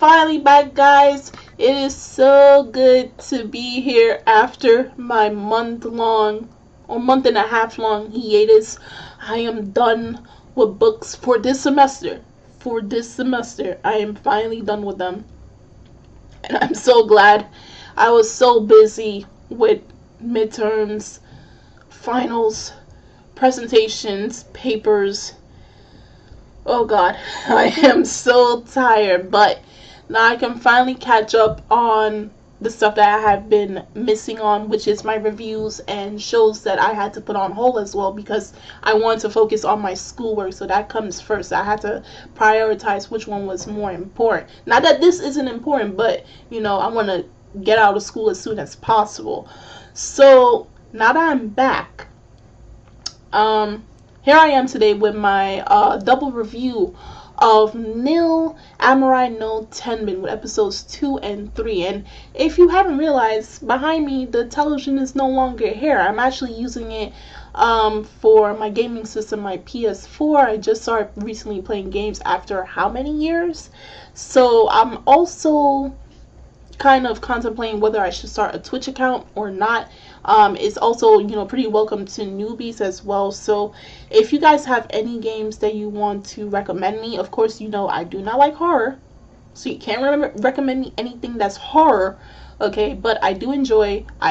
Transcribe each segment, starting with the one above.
finally back, guys. It is so good to be here after my month and a half long hiatus. I am done with books for this semester. I am finally done with them. And I'm so glad. I was so busy with midterms, finals, presentations, papers. Oh god, I am so tired, but now I can finally catch up on the stuff that I have been missing on, which is my reviews and shows that I had to put on hold as well because I wanted to focus on my schoolwork, so that comes first. I had to prioritize which one was more important. Not that this isn't important, but I want to get out of school as soon as possible. So now that I'm back, here I am today with my double review of Nil Admirai no Tenbin with episodes 2 and 3. And if you haven't realized, behind me the television is no longer here. I'm actually using it for my gaming system, my PS4. I just started recently playing games after how many years? So I'm also kind of contemplating whether I should start a Twitch account or not. It's also pretty welcome to newbies as well. So if you guys have any games that you want to recommend me, of course I do not like horror, so you can't recommend me anything that's horror, okay? But I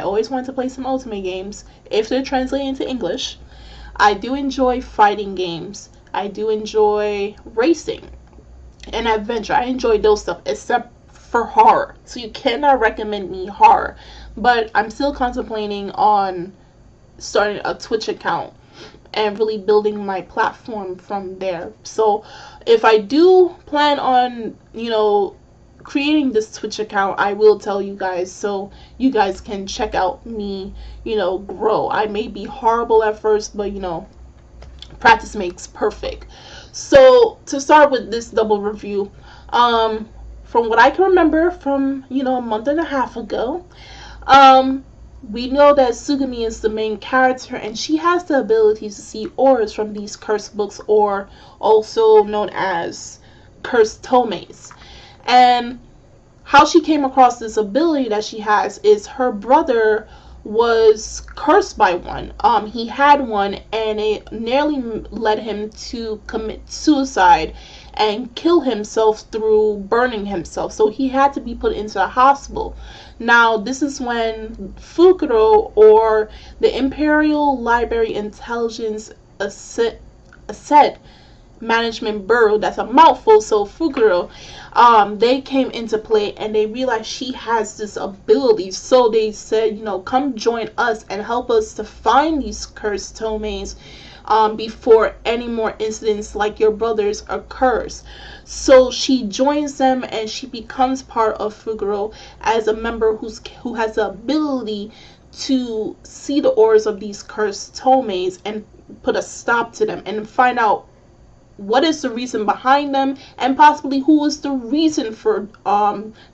always want to play some Ultimate games if they're translated into English. I do enjoy fighting games. I do enjoy racing and adventure. I enjoy those stuff, except for horror. So you cannot recommend me horror. But I'm still contemplating on starting a Twitch account and really building my platform from there. So if I do plan on creating this Twitch account, I will tell you guys, so you guys can check out me grow. I may be horrible at first, but practice makes perfect. So to start with this double review, from what I can remember from, a month and a half ago, we know that Tsugumi is the main character, and she has the ability to see auras from these cursed books, or also known as cursed tomes. And how she came across this ability that she has is her brother was cursed by one. He had one, and it nearly led him to commit suicide and kill himself through burning himself. So he had to be put into a hospital. Now, this is when Fukurou, or the Imperial Library Intelligence Asset Management Bureau, that's a mouthful, so Fukurou, they came into play, and they realized she has this ability. So they said, come join us and help us to find these cursed tomes before any more incidents like your brother's occurs. So she joins them, and she becomes part of Fukurou as a member who has the ability to see the auras of these cursed tomes and put a stop to them and find out what is the reason behind them, and possibly who is the reason for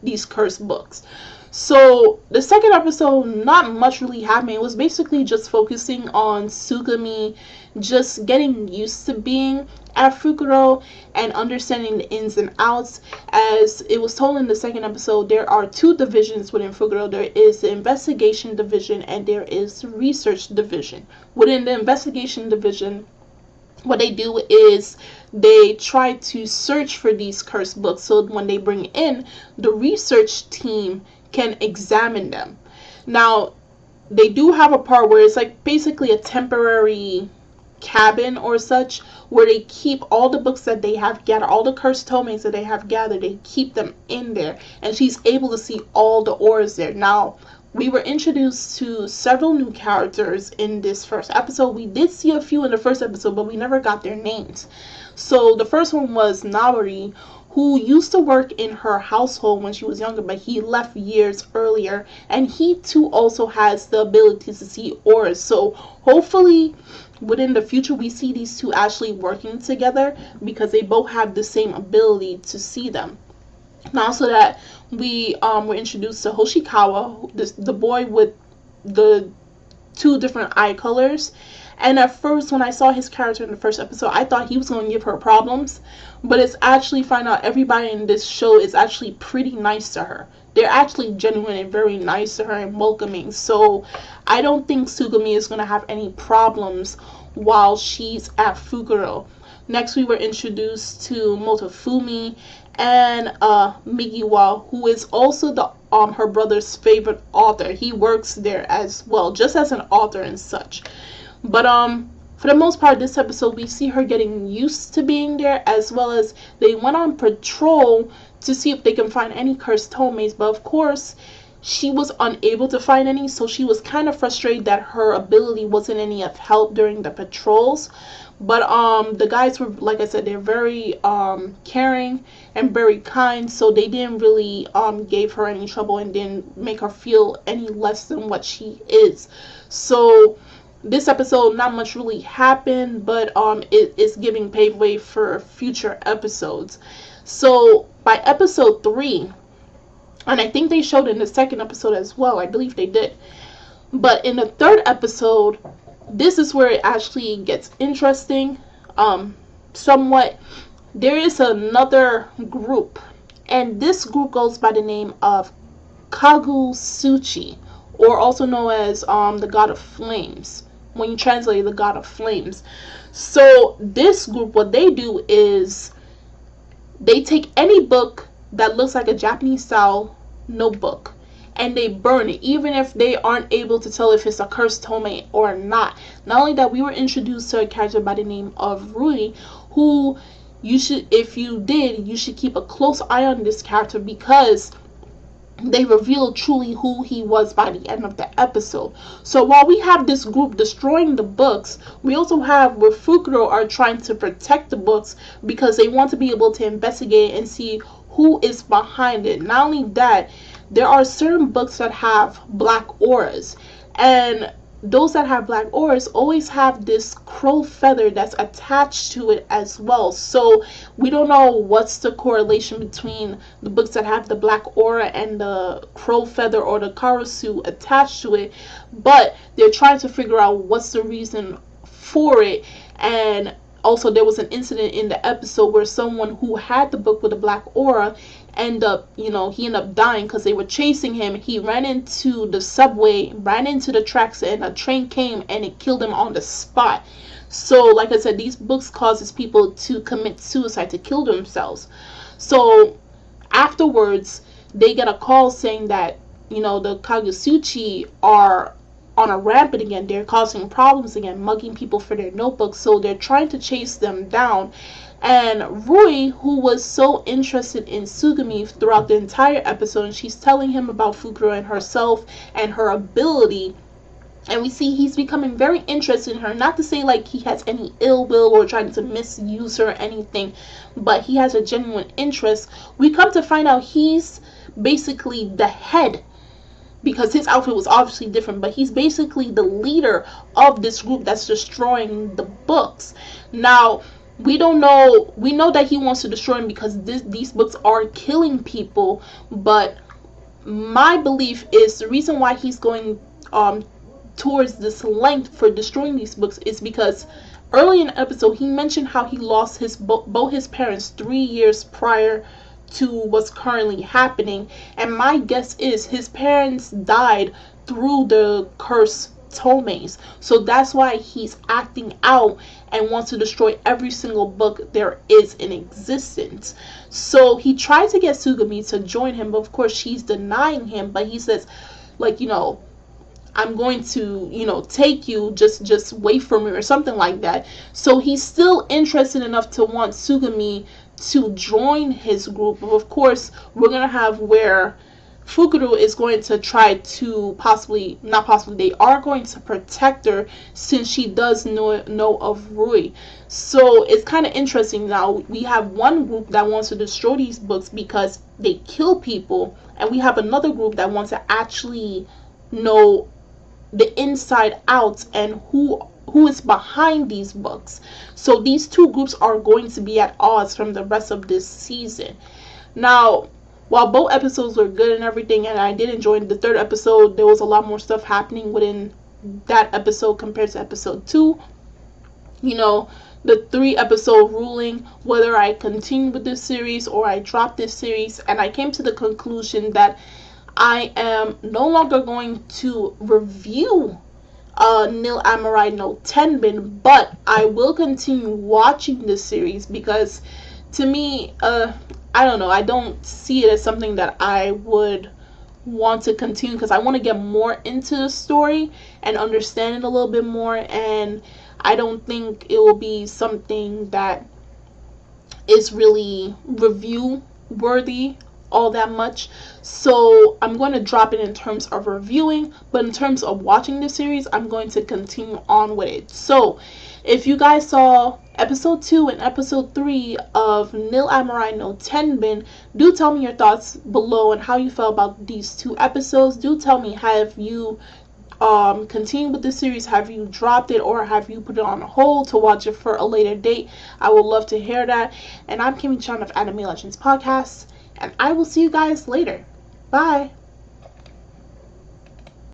these cursed books. So the second episode, not much really happened. It was basically just focusing on Tsugumi just getting used to being at Fukurou and understanding the ins and outs. As it was told in the second episode, there are two divisions within Fukurou. There is the investigation division and there is the research division. Within the investigation division, what they do is they try to search for these cursed books, so when they bring in the research team can examine them. Now, they do have a part where it's like basically a temporary cabin or such, where they keep all the books that they have gathered, all the cursed tomes that they have gathered, they keep them in there, and she's able to see all the auras there. Now, we were introduced to several new characters in this first episode. We did see a few in the first episode, but we never got their names. So the first one was Nabari, who used to work in her household when she was younger, but he left years earlier, and he too also has the ability to see auras. So hopefully within the future we see these two actually working together, because they both have the same ability to see them. Now, so that we were introduced to Hoshikawa, the boy with the two different eye colors, And at first, when I saw his character in the first episode, I thought he was going to give her problems. But it's actually find out everybody in this show is actually pretty nice to her. They're actually genuine and very nice to her and welcoming. So I don't think Tsugumi is going to have any problems while she's at Fukurou. Next, we were introduced to Motofumi and Migiwa, who is also the her brother's favorite author. He works there as well, just as an author and such. But for the most part, this episode we see her getting used to being there, as well as they went on patrol to see if they can find any cursed tomeis. But of course, she was unable to find any, so she was kind of frustrated that her ability wasn't any of help during the patrols. But the guys were, like I said, they're very caring and very kind, so they didn't really gave her any trouble and didn't make her feel any less than what she is. So this episode, not much really happened, but it is giving paveway for future episodes. So by episode 3, and I think they showed in the second episode as well, I believe they did, but in the third episode, this is where it actually gets interesting, somewhat. There is another group, and this group goes by the name of Kagutsuchi, or also known as the God of Flames, when you translate the God of Flames. So this group, what they do is they take any book that looks like a Japanese style notebook and they burn it, even if they aren't able to tell if it's a cursed tomei or not. Not only that, we were introduced to a character by the name of Rui, who you should, if you did, you should keep a close eye on this character, because they revealed truly who he was by the end of the episode. So while we have this group destroying the books, we also have where Fukurou are trying to protect the books because they want to be able to investigate and see who is behind it. Not only that, there are certain books that have black auras, and those that have black auras always have this crow feather that's attached to it as well. So we don't know what's the correlation between the books that have the black aura and the crow feather or the karasu attached to it, but they're trying to figure out what's the reason for it. And also, there was an incident in the episode where someone who had the book with a black aura he ended up dying because they were chasing him. He ran into the subway, ran into the tracks, and a train came and it killed him on the spot. So, like I said, these books causes people to commit suicide, to kill themselves. So, afterwards, they get a call saying that, the Kagutsuchi are on a rampant again. They're causing problems again, mugging people for their notebooks. So they're trying to chase them down. And Rui, who was so interested in Tsugumi throughout the entire episode, and she's telling him about Fukurou and herself and her ability, and we see he's becoming very interested in her. Not to say like he has any ill will or trying to misuse her or anything, but he has a genuine interest. We come to find out he's basically the head, because his outfit was obviously different, but he's basically the leader of this group that's destroying the books. Now, we know that he wants to destroy them because these books are killing people, but my belief is the reason why he's going towards this length for destroying these books is because early in the episode he mentioned how he lost both his parents 3 years prior to what's currently happening, and my guess is his parents died through the cursed tomeis. So that's why he's acting out and wants to destroy every single book there is in existence. So he tried to get Tsugumi to join him, but of course she's denying him. But he says, like, I'm going to, take you, just wait for me or something like that. So he's still interested enough to want Tsugumi to join his group. But of course, we're going to have where Fukurou is going to try to they are going to protect her since she does know of Rui. So it's kind of interesting. Now we have one group that wants to destroy these books because they kill people, and we have another group that wants to actually know the inside out and who is behind these books. So these two groups are going to be at odds from the rest of this season. Now, while both episodes were good and everything, and I did enjoy the third episode, there was a lot more stuff happening within that episode compared to episode 2. You know, the 3-episode ruling, whether I continue with this series or I drop this series. And I came to the conclusion that I am no longer going to review Nil Admirai no Tenbin, but I will continue watching this series because to me, I don't know, I don't see it as something that I would want to continue because I want to get more into the story and understand it a little bit more, and I don't think it will be something that is really review worthy all that much. So I'm going to drop it in terms of reviewing, but in terms of watching the series, I'm going to continue on with it. So if you guys saw episode 2 and episode 3 of Nil Admirai no Tenbin, do tell me your thoughts below and how you felt about these 2 episodes. Do tell me, have you continued with the series, have you dropped it, or have you put it on hold to watch it for a later date? I would love to hear that. And I'm Kimmy Chan of Anime Legends Podcast, and I will see you guys later. Bye.